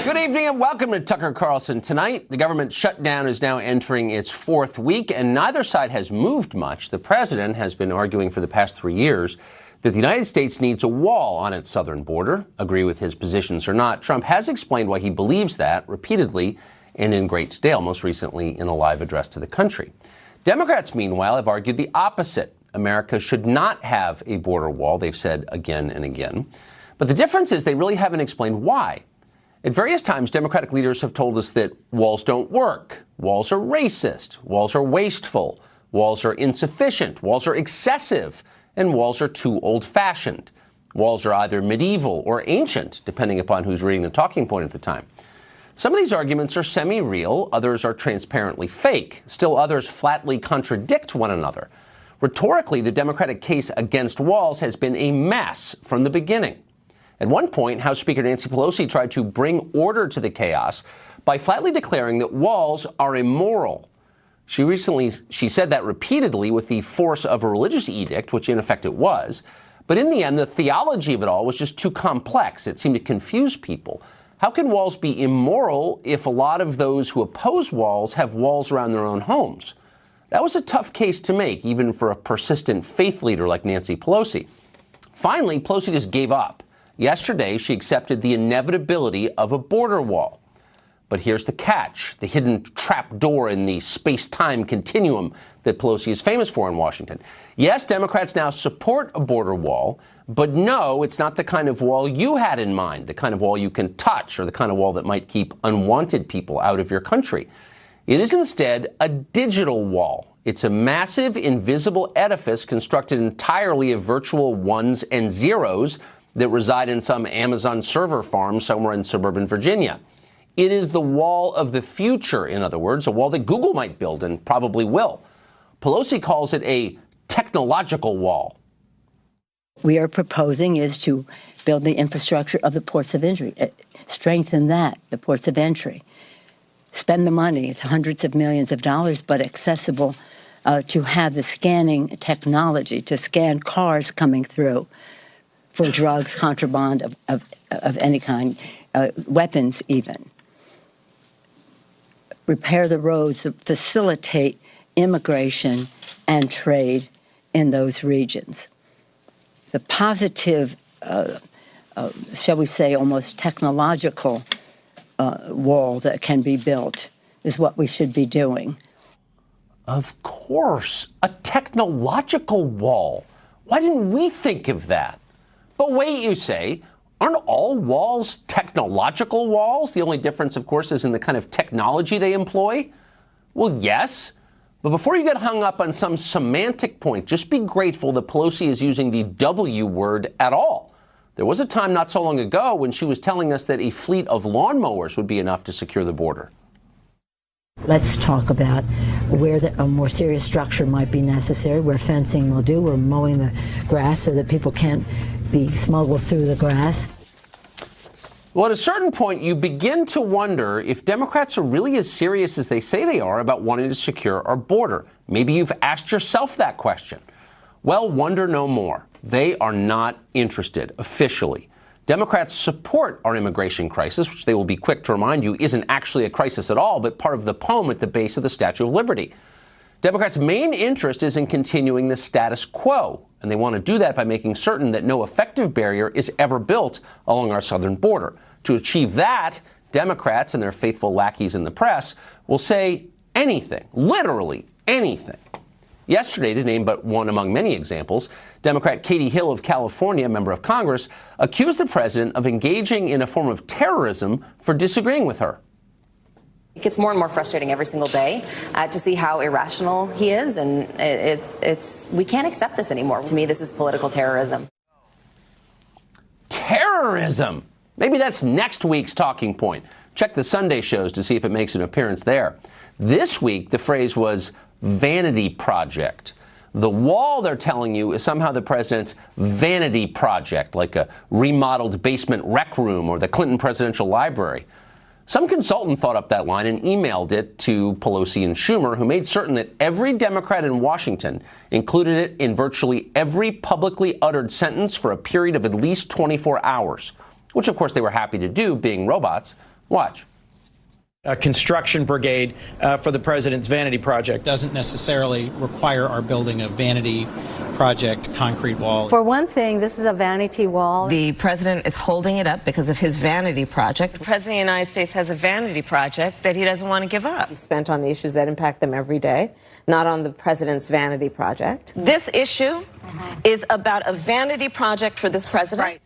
Good evening and welcome to Tucker Carlson. Tonight, the government shutdown is now entering its fourth week, and neither side has moved much. The president has been arguing for the past 3 years that the United States needs a wall on its southern border. Agree with his positions or not, Trump has explained why he believes that repeatedly and in great detail, most recently in a live address to the country. Democrats, meanwhile, have argued the opposite. America should not have a border wall, they've said again and again. But the difference is they really haven't explained why. At various times, Democratic leaders have told us that walls don't work, walls are racist, walls are wasteful, walls are insufficient, walls are excessive, and walls are too old-fashioned. Walls are either medieval or ancient, depending upon who's reading the talking point at the time. Some of these arguments are semi-real, others are transparently fake. Still others flatly contradict one another. Rhetorically, the Democratic case against walls has been a mess from the beginning. At one point, House Speaker Nancy Pelosi tried to bring order to the chaos by flatly declaring that walls are immoral. She said that repeatedly with the force of a religious edict, which in effect it was. But in the end, the theology of it all was just too complex. It seemed to confuse people. How can walls be immoral if a lot of those who oppose walls have walls around their own homes? That was a tough case to make, even for a persistent faith leader like Nancy Pelosi. Finally, Pelosi just gave up. Yesterday, she accepted the inevitability of a border wall. But here's the catch, the hidden trap door in the space-time continuum that Pelosi is famous for in Washington. Yes, Democrats now support a border wall, but no, it's not the kind of wall you had in mind, the kind of wall you can touch or the kind of wall that might keep unwanted people out of your country. It is instead a digital wall. It's a massive, invisible edifice constructed entirely of virtual ones and zeros that reside in some Amazon server farm somewhere in suburban Virginia. It is the wall of the future, in other words, a wall that Google might build and probably will. Pelosi calls it a technological wall. We are proposing is to build the infrastructure of the ports of entry, strengthen that, the ports of entry. Spend the money, it's hundreds of millions of dollars, but accessible to have the scanning technology, to scan cars coming through for drugs, contraband of any kind, weapons even. Repair the roads, facilitate immigration and trade in those regions. The positive, shall we say, almost technological wall that can be built is what we should be doing. Of course, a technological wall. Why didn't we think of that? But wait, you say, aren't all walls technological walls? The only difference, of course, is in the kind of technology they employ. Well, yes, but before you get hung up on some semantic point, just be grateful that Pelosi is using the W word at all. There was a time not so long ago when she was telling us that a fleet of lawnmowers would be enough to secure the border. Let's talk about where a more serious structure might be necessary, where fencing will do, where mowing the grass so that people can't be smuggled through the grass. Well, at a certain point, you begin to wonder if Democrats are really as serious as they say they are about wanting to secure our border. Maybe you've asked yourself that question. Well, wonder no more. They are not interested officially. Democrats support our immigration crisis, which they will be quick to remind you isn't actually a crisis at all, but part of the poem at the base of the Statue of Liberty. Democrats' main interest is in continuing the status quo, and they want to do that by making certain that no effective barrier is ever built along our southern border. To achieve that, Democrats and their faithful lackeys in the press will say anything, literally anything. Yesterday, to name but one among many examples, Democrat Katie Hill of California, a member of Congress, accused the president of engaging in a form of terrorism for disagreeing with her. It gets more and more frustrating every single day to see how irrational he is, and we can't accept this anymore. To me, this is political terrorism. Terrorism! Maybe that's next week's talking point. Check the Sunday shows to see if it makes an appearance there. This week, the phrase was vanity project. The wall, they're telling you, is somehow the president's vanity project, like a remodeled basement rec room or the Clinton Presidential Library. Some consultant thought up that line and emailed it to Pelosi and Schumer, who made certain that every Democrat in Washington included it in virtually every publicly uttered sentence for a period of at least 24 hours, which of course they were happy to do, being robots. Watch. A construction brigade for the president's vanity project. Doesn't necessarily require our building a vanity project concrete wall. For one thing, this is a vanity wall. The president is holding it up because of his vanity project. The president of the United States has a vanity project that he doesn't want to give up. He's spent on the issues that impact them every day, not on the president's vanity project. This issue is about a vanity project for this president. Right.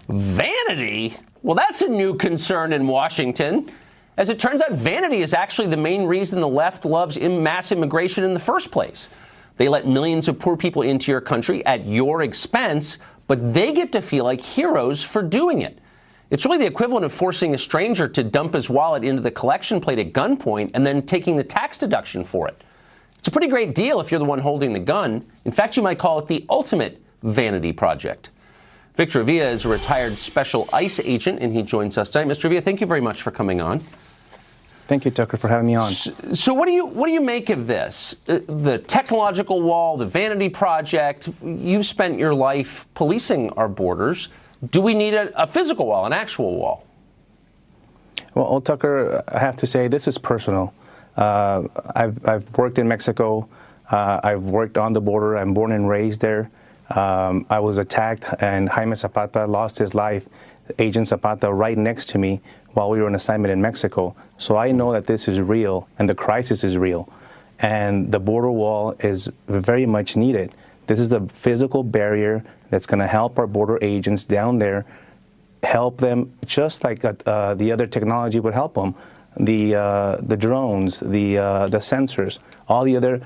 Vanity? Well, that's a new concern in Washington. As it turns out, vanity is actually the main reason the left loves mass immigration in the first place. They let millions of poor people into your country at your expense, but they get to feel like heroes for doing it. It's really the equivalent of forcing a stranger to dump his wallet into the collection plate at gunpoint and then taking the tax deduction for it. It's a pretty great deal if you're the one holding the gun. In fact, you might call it the ultimate vanity project. Victor Avila is a retired special ICE agent, and he joins us tonight. Mr. Avila, thank you very much for coming on. Thank you, Tucker, for having me on. So what do you make of this? The technological wall, the vanity project, you've spent your life policing our borders. Do we need a physical wall, an actual wall? Well, Tucker, I have to say this is personal. I've worked in Mexico. I've worked on the border. I'm born and raised there. I was attacked, and Jaime Zapata lost his life, Agent Zapata, right next to me while we were on assignment in Mexico. So I know that this is real, and the crisis is real. And the border wall is very much needed. This is the physical barrier that's going to help our border agents down there, help them just like the other technology would help them. The drones, the sensors, all the other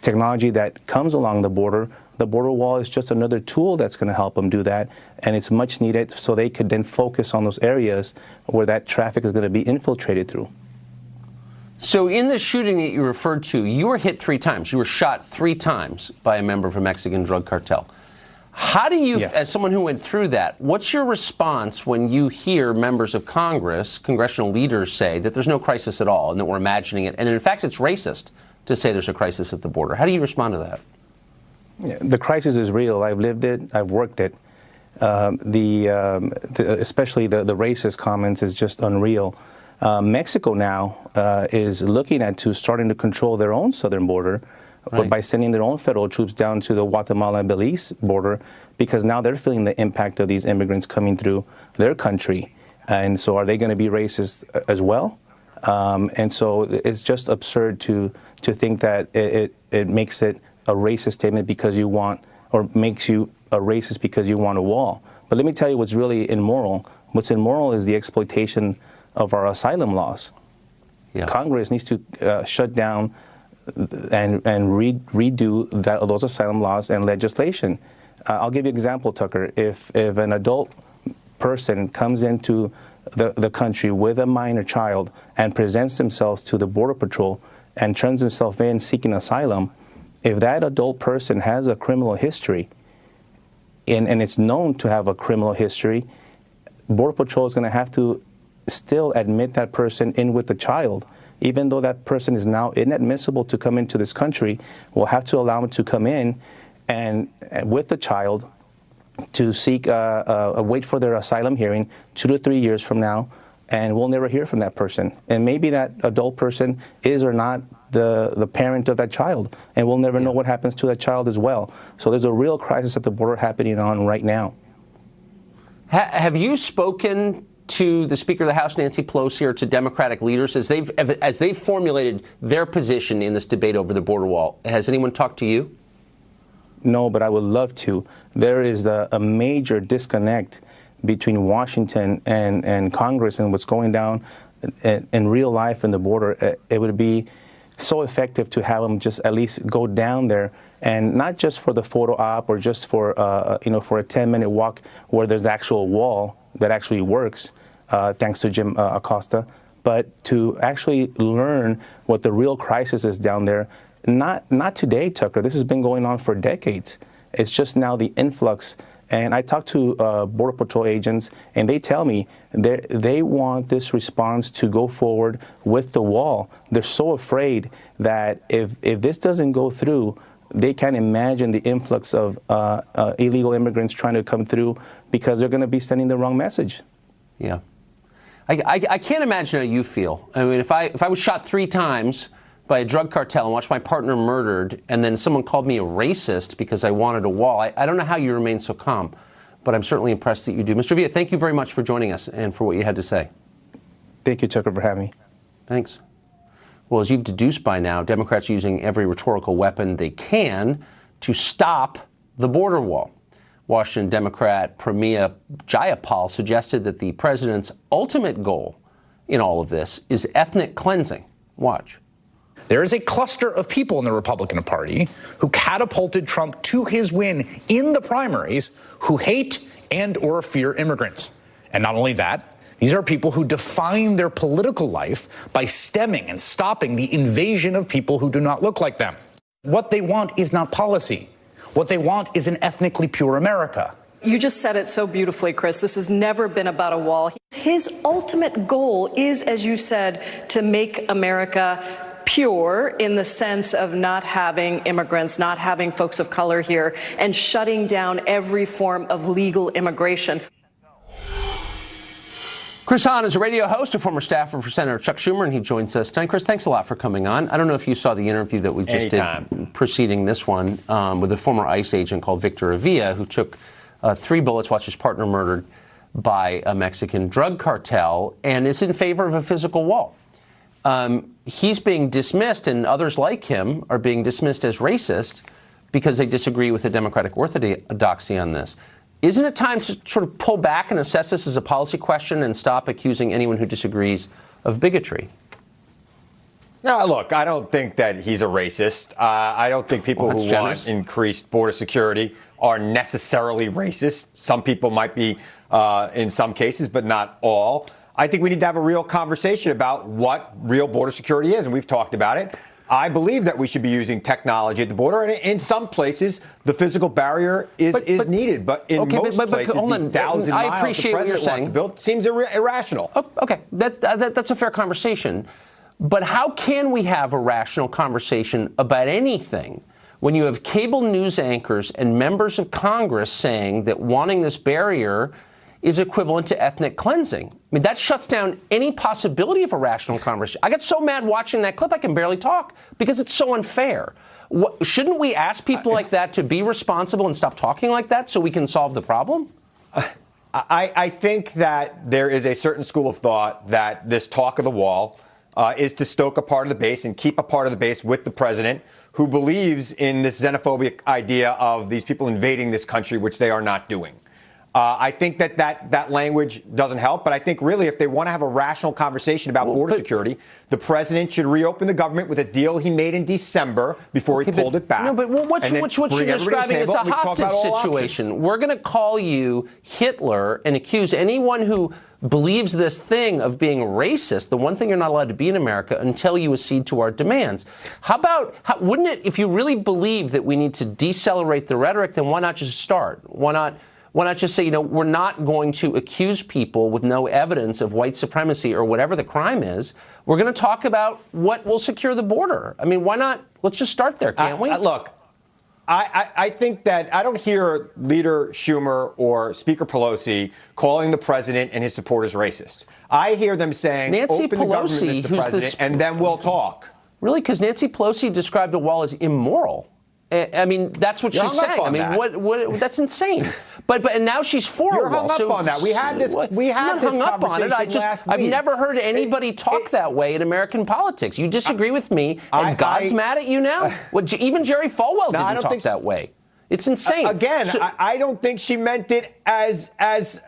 technology that comes along the border. The border wall is just another tool that's going to help them do that, and it's much needed so they could then focus on those areas where that traffic is going to be infiltrated through. So in the shooting that you referred to, you were hit 3 times. You were shot 3 times by a member of a Mexican drug cartel. How do you, as someone who went through that, what's your response when you hear members of Congress, congressional leaders say that there's no crisis at all and that we're imagining it, and in fact it's racist to say there's a crisis at the border? How do you respond to that? The crisis is real. I've lived it. I've worked it. Especially the racist comments is just unreal. Mexico now is looking at starting to control their own southern border by sending their own federal troops down to the Guatemala and Belize border, because now they're feeling the impact of these immigrants coming through their country. And so are they going to be racist as well? And so it's just absurd to think that it makes it a racist statement because you want, or makes you a racist because you want a wall. But let me tell you what's really immoral. What's immoral is the exploitation of our asylum laws. Yeah. Congress needs to shut down and redo those asylum laws and legislation. I'll give you an example, Tucker. If an adult person comes into the country with a minor child and presents themselves to the Border Patrol and turns himself in seeking asylum, if that adult person has a criminal history, and it's known to have a criminal history, Border Patrol is going to have to still admit that person in with the child. Even though that person is now inadmissible to come into this country, we'll have to allow them to come in and with the child to seek wait for their asylum hearing 2 to 3 years from now, and we'll never hear from that person. And maybe that adult person is or not the parent of that child, and we'll never know what happens to that child as well. So there's a real crisis at the border happening on right now. Have you spoken to the Speaker of the House, Nancy Pelosi, or to Democratic leaders as they've formulated their position in this debate over the border wall? Has anyone talked to you? No, but I would love to. There is a major disconnect between Washington and Congress and what's going down in real life in the border. It would be so effective to have them just at least go down there, and not just for the photo op or just for for a 10-minute walk where there's actual wall that actually works, thanks to Jim Acosta, but to actually learn what the real crisis is down there. Not today, Tucker. This has been going on for decades. It's just now the influx. And I talk to Border Patrol agents, and they tell me they want this response to go forward with the wall. They're so afraid that if this doesn't go through, they can't imagine the influx of illegal immigrants trying to come through, because they're going to be sending the wrong message. Yeah. I can't imagine how you feel. I mean, if I was shot 3 times by a drug cartel and watched my partner murdered, and then someone called me a racist because I wanted a wall, I don't know how you remain so calm, but I'm certainly impressed that you do. Mr. Avila, thank you very much for joining us and for what you had to say. Thank you, Tucker, for having me. Thanks. Well, as you've deduced by now, Democrats are using every rhetorical weapon they can to stop the border wall. Washington Democrat Pramila Jayapal suggested that the president's ultimate goal in all of this is ethnic cleansing. Watch. There is a cluster of people in the Republican Party who catapulted Trump to his win in the primaries who hate and or fear immigrants. And not only that, these are people who define their political life by stemming and stopping the invasion of people who do not look like them. What they want is not policy. What they want is an ethnically pure America. You just said it so beautifully, Chris. This has never been about a wall. His ultimate goal is, as you said, to make America pure in the sense of not having immigrants, not having folks of color here, and shutting down every form of legal immigration. Chris Hahn is a radio host, a former staffer for Senator Chuck Schumer, and he joins us tonight. Chris, thanks a lot for coming on. I don't know if you saw the interview that we just did preceding this one with a former ICE agent called Victor Avila, who took 3 bullets, watched his partner murdered by a Mexican drug cartel, and is in favor of a physical wall. He's being dismissed, and others like him are being dismissed as racist because they disagree with the Democratic orthodoxy on this. Isn't it time to sort of pull back and assess this as a policy question and stop accusing anyone who disagrees of bigotry? No, look, I don't think that he's a racist. I don't think people who want increased border security are necessarily racist. Some people might be in some cases, but not all. I think we need to have a real conversation about what real border security is, and we've talked about it. I believe that we should be using technology at the border, and in some places, the physical barrier is needed. But in most places, the 1,000 miles the president wants to build seems irrational. Okay, that's a fair conversation. But how can we have a rational conversation about anything when you have cable news anchors and members of Congress saying that wanting this barrier is equivalent to ethnic cleansing? I mean, that shuts down any possibility of a rational conversation. I got so mad watching that clip I can barely talk because it's so unfair. Shouldn't we ask people like that to be responsible and stop talking like that so we can solve the problem? I think that there is a certain school of thought that this talk of the wall is to stoke a part of the base and keep a part of the base with the president who believes in this xenophobic idea of these people invading this country, which they are not doing. I think that language doesn't help, but I think really if they want to have a rational conversation about border security, the president should reopen the government with a deal he made in December before he pulled it back. No, but what you're describing is a hostage situation. We're going to call you Hitler and accuse anyone who believes this thing of being racist, the one thing you're not allowed to be in America until you accede to our demands. Wouldn't it, if you really believe that we need to decelerate the rhetoric, then why not just start? Why not just say, we're not going to accuse people with no evidence of white supremacy or whatever the crime is. We're going to talk about what will secure the border. I mean, why not? Let's just start there, can't we? Look, I think that I don't hear Leader Schumer or Speaker Pelosi calling the president and his supporters racist. I hear them saying, Nancy open Pelosi, the government, Mr. President, and then we'll talk. Really? Because Nancy Pelosi described the wall as immoral. I mean, that's what she's saying. I mean, what? That's insane. But now she's for You're a wall. hung up on that. We had this. We had this conversation last week. I've never heard anybody talk that way in American politics. You disagree with me, and God's mad at you now? Even Jerry Falwell didn't talk that way. It's insane. Again, I don't think she meant it as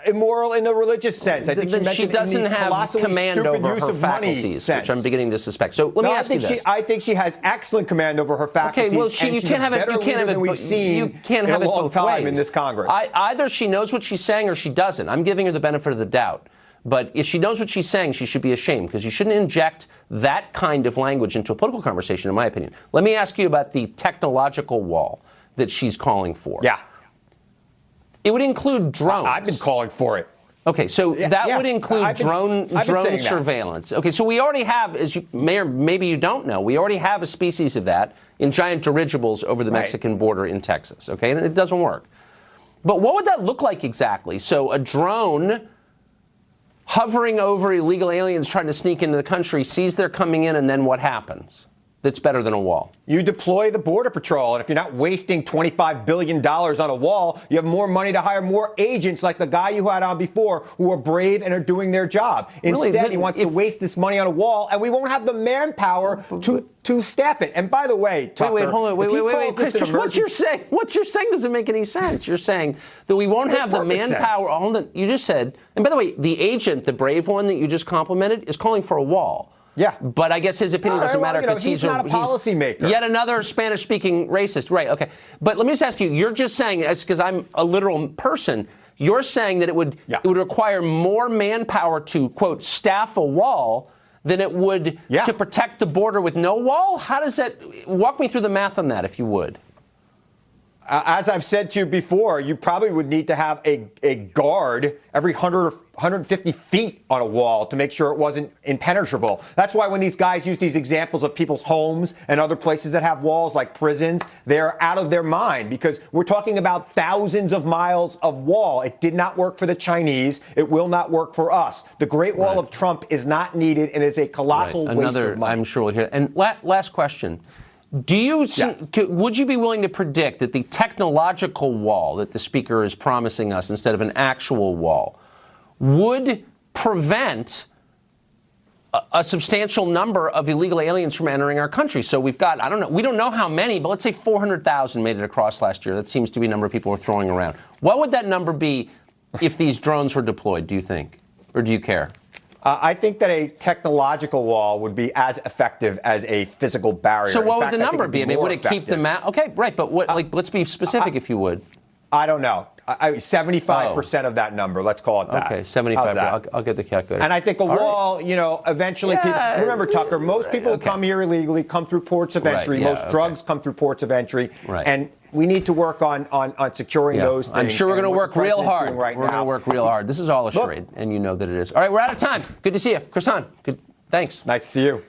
immoral in the religious sense. I think she doesn't have command over her faculties, which I'm beginning to suspect. So let me ask you this: I think she has excellent command over her faculties. Okay, well, you can't have it. You can't have it. We've seen in a long time in this Congress. Either she knows what she's saying or she doesn't. I'm giving her the benefit of the doubt. But if she knows what she's saying, she should be ashamed, because you shouldn't inject that kind of language into a political conversation, in my opinion. Let me ask you about the technological wall that she's calling for. Yeah. It would include drones. I've been calling for it. Okay, so that would include drone surveillance. Okay, so we already have, as you may or maybe you don't know, we already have a species of that in giant dirigibles over the Mexican border in Texas, okay? And it doesn't work. But what would that look like exactly? So a drone hovering over illegal aliens trying to sneak into the country, sees they're coming in, and then what happens? That's better than a wall. You deploy the Border Patrol, and if you're not wasting $25 billion on a wall, you have more money to hire more agents like the guy you had on before who are brave and are doing their job. Instead, he wants to waste this money on a wall, and we won't have the manpower to staff it. And by the way, Tucker, wait, hold on. Wait, Chris, just what you're saying doesn't make any sense. You're saying that we won't have the manpower. Hold on. You just said, and by the way, the agent, the brave one that you just complimented, is calling for a wall. Yeah. But I guess his opinion doesn't matter because he's not a policymaker. Yet another Spanish-speaking racist. Right, okay. But let me just ask you, you're just saying, because I'm a literal person, you're saying that it would require more manpower to, quote, staff a wall than it would to protect the border with no wall? How does that, walk me through the math on that, if you would. As I've said to you before, you probably would need to have a guard every 150 feet on a wall to make sure it wasn't impenetrable. That's why when these guys use these examples of people's homes and other places that have walls like prisons, they're out of their mind because we're talking about thousands of miles of wall. It did not work for the Chinese. It will not work for us. The Great Wall of Trump is not needed, and it's a colossal waste of money. I'm sure we'll hear. And last question. Would you be willing to predict that the technological wall that the speaker is promising us instead of an actual wall would prevent a substantial number of illegal aliens from entering our country? So we've got, I don't know, we don't know how many, but let's say 400,000 made it across last year. That seems to be a number of people we're throwing around. What would that number be if these drones were deployed, do you think? Or do you care? I think that a technological wall would be as effective as a physical barrier. So what would the number be? I mean, would it keep the map? Okay, right, but what? Let's be specific, if you would. I don't know. 75% of that number. Let's call it that. Okay, 75. I'll get the calculator. And I think a wall, eventually people. Remember, Tucker, most people who come here illegally come through ports of entry. Most drugs come through ports of entry. Right. And we need to work on securing those things. I'm sure we're going to work real hard. We're going to work real hard. This is all a charade, and you know that it is. All right, we're out of time. Good to see you. Chris Hahn. Good. Thanks. Nice to see you.